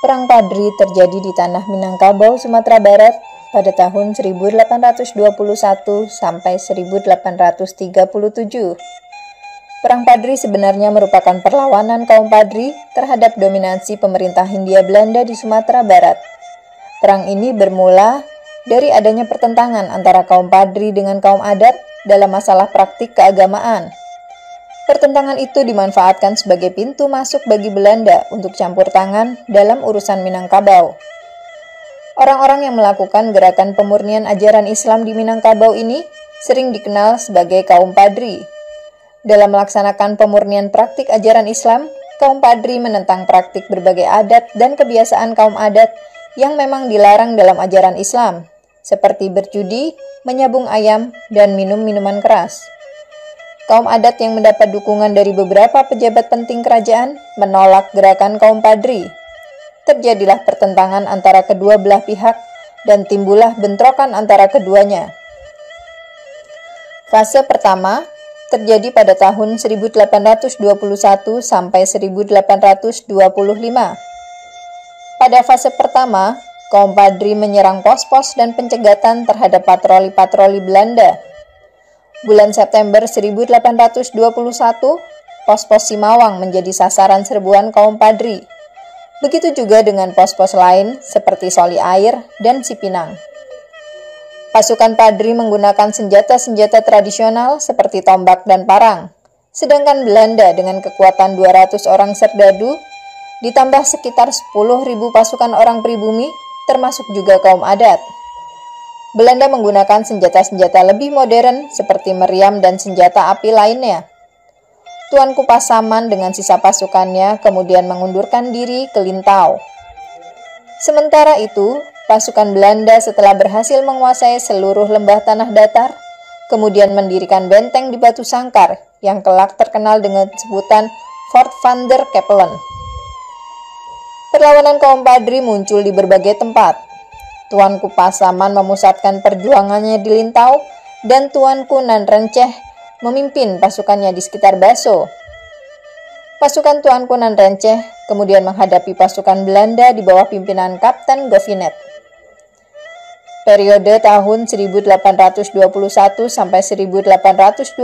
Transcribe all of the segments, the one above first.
Perang Padri terjadi di tanah Minangkabau, Sumatera Barat pada tahun 1821 sampai 1837. Perang Padri sebenarnya merupakan perlawanan kaum Padri terhadap dominasi pemerintah Hindia Belanda di Sumatera Barat. Perang ini bermula dari adanya pertentangan antara kaum Padri dengan kaum adat dalam masalah praktik keagamaan. Pertentangan itu dimanfaatkan sebagai pintu masuk bagi Belanda untuk campur tangan dalam urusan Minangkabau. Orang-orang yang melakukan gerakan pemurnian ajaran Islam di Minangkabau ini sering dikenal sebagai kaum Padri. Dalam melaksanakan pemurnian praktik ajaran Islam, kaum Padri menentang praktik berbagai adat dan kebiasaan kaum adat yang memang dilarang dalam ajaran Islam, seperti berjudi, menyabung ayam, dan minum minuman keras. Kaum adat yang mendapat dukungan dari beberapa pejabat penting kerajaan menolak gerakan kaum Padri. Terjadilah pertentangan antara kedua belah pihak dan timbullah bentrokan antara keduanya. Fase pertama terjadi pada tahun 1821 sampai 1825. Pada fase pertama, kaum Padri menyerang pos-pos dan pencegatan terhadap patroli-patroli Belanda. Bulan September 1821, pos-pos Simawang menjadi sasaran serbuan kaum Padri. Begitu juga dengan pos-pos lain seperti Soli Air dan Cipinang. Pasukan Padri menggunakan senjata-senjata tradisional seperti tombak dan parang, sedangkan Belanda dengan kekuatan 200 orang serdadu, ditambah sekitar 10.000 pasukan orang pribumi, termasuk juga kaum adat. Belanda menggunakan senjata-senjata lebih modern seperti meriam dan senjata api lainnya. Tuanku Pasaman dengan sisa pasukannya kemudian mengundurkan diri ke Lintau. Sementara itu, pasukan Belanda setelah berhasil menguasai seluruh lembah tanah datar, kemudian mendirikan benteng di Batu Sangkar yang kelak terkenal dengan sebutan Fort van der Capellen. Perlawanan kaum Padri muncul di berbagai tempat. Tuanku Pasaman memusatkan perjuangannya di Lintau dan Tuanku Nan Renceh memimpin pasukannya di sekitar Baso. Pasukan Tuanku Nan Renceh kemudian menghadapi pasukan Belanda di bawah pimpinan Kapten Govinet. Periode tahun 1821 sampai 1825,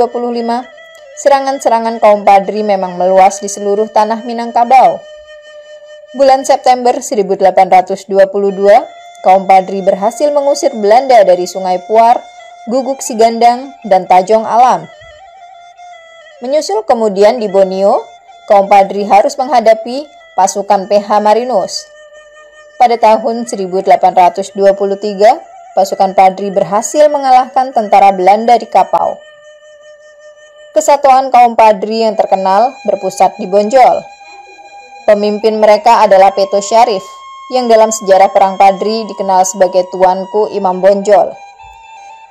serangan-serangan kaum Padri memang meluas di seluruh tanah Minangkabau. Bulan September 1822, kaum Padri berhasil mengusir Belanda dari Sungai Puar, Guguk Sigandang, dan Tajong Alam. Menyusul kemudian di Borneo, kaum Padri harus menghadapi pasukan PH Marinus. Pada tahun 1823, pasukan Padri berhasil mengalahkan tentara Belanda di Kapau. Kesatuan kaum Padri yang terkenal berpusat di Bonjol. Pemimpin mereka adalah Peto Syarif, yang dalam sejarah Perang Padri dikenal sebagai Tuanku Imam Bonjol.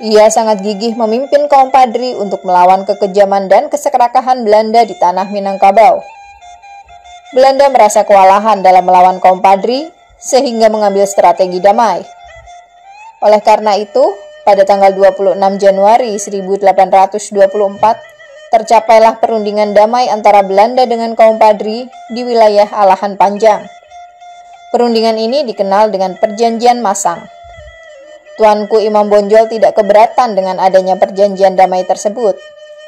Ia sangat gigih memimpin kaum Padri untuk melawan kekejaman dan keserakahan Belanda di tanah Minangkabau. Belanda merasa kewalahan dalam melawan kaum Padri, sehingga mengambil strategi damai. Oleh karena itu, pada tanggal 26 Januari 1824, tercapailah perundingan damai antara Belanda dengan kaum Padri di wilayah Alahan Panjang. Perundingan ini dikenal dengan Perjanjian Masang. Tuanku Imam Bonjol tidak keberatan dengan adanya perjanjian damai tersebut.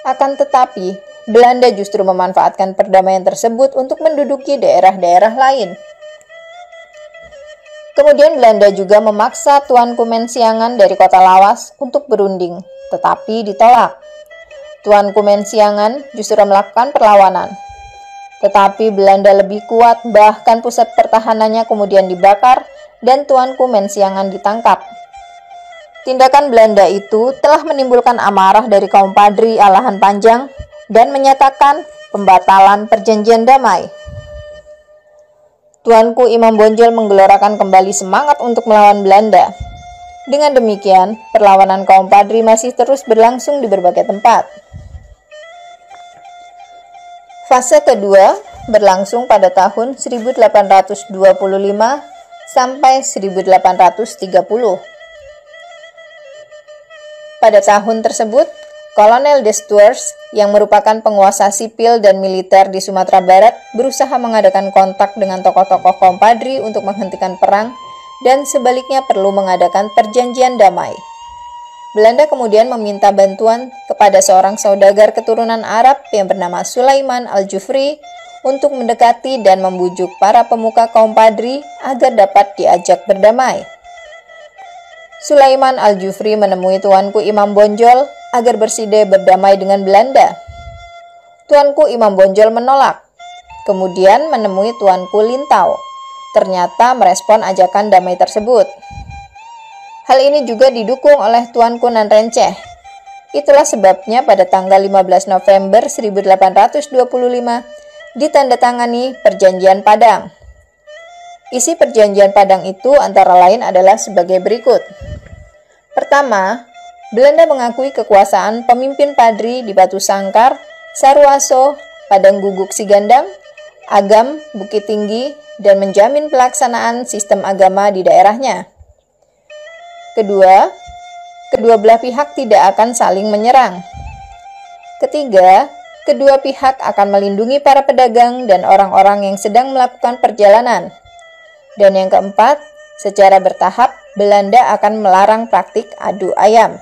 Akan tetapi, Belanda justru memanfaatkan perdamaian tersebut untuk menduduki daerah-daerah lain. Kemudian Belanda juga memaksa Tuanku Mensiangan dari kota Lawas untuk berunding, tetapi ditolak. Tuanku Mensiangan justru melakukan perlawanan. Tetapi Belanda lebih kuat, bahkan pusat pertahanannya kemudian dibakar dan Tuanku Mensiangan ditangkap. Tindakan Belanda itu telah menimbulkan amarah dari kaum Padri Alahan Panjang dan menyatakan pembatalan perjanjian damai. Tuanku Imam Bonjol menggelorakan kembali semangat untuk melawan Belanda. Dengan demikian, perlawanan kaum Padri masih terus berlangsung di berbagai tempat. Fase kedua berlangsung pada tahun 1825 sampai 1830. Pada tahun tersebut, Kolonel de Stuurs, yang merupakan penguasa sipil dan militer di Sumatera Barat, berusaha mengadakan kontak dengan tokoh-tokoh Kompadri untuk menghentikan perang dan sebaliknya perlu mengadakan perjanjian damai. Belanda kemudian meminta bantuan kepada seorang saudagar keturunan Arab yang bernama Sulaiman Al-Jufri untuk mendekati dan membujuk para pemuka Kompadri agar dapat diajak berdamai. Sulaiman Al-Jufri menemui Tuanku Imam Bonjol agar berside berdamai dengan Belanda. Tuanku Imam Bonjol menolak, kemudian menemui Tuanku Lintau. Ternyata merespon ajakan damai tersebut. Hal ini juga didukung oleh Tuanku Nan Renceh. Itulah sebabnya pada tanggal 15 November 1825 ditandatangani Perjanjian Padang. Isi Perjanjian Padang itu antara lain adalah sebagai berikut. Pertama, Belanda mengakui kekuasaan pemimpin Padri di Batu Sangkar, Saruaso, Padang Guguk Sigandang, Agam, Bukit Tinggi, dan menjamin pelaksanaan sistem agama di daerahnya. Kedua, kedua belah pihak tidak akan saling menyerang. Ketiga, kedua pihak akan melindungi para pedagang dan orang-orang yang sedang melakukan perjalanan. Dan yang keempat, secara bertahap, Belanda akan melarang praktik adu ayam.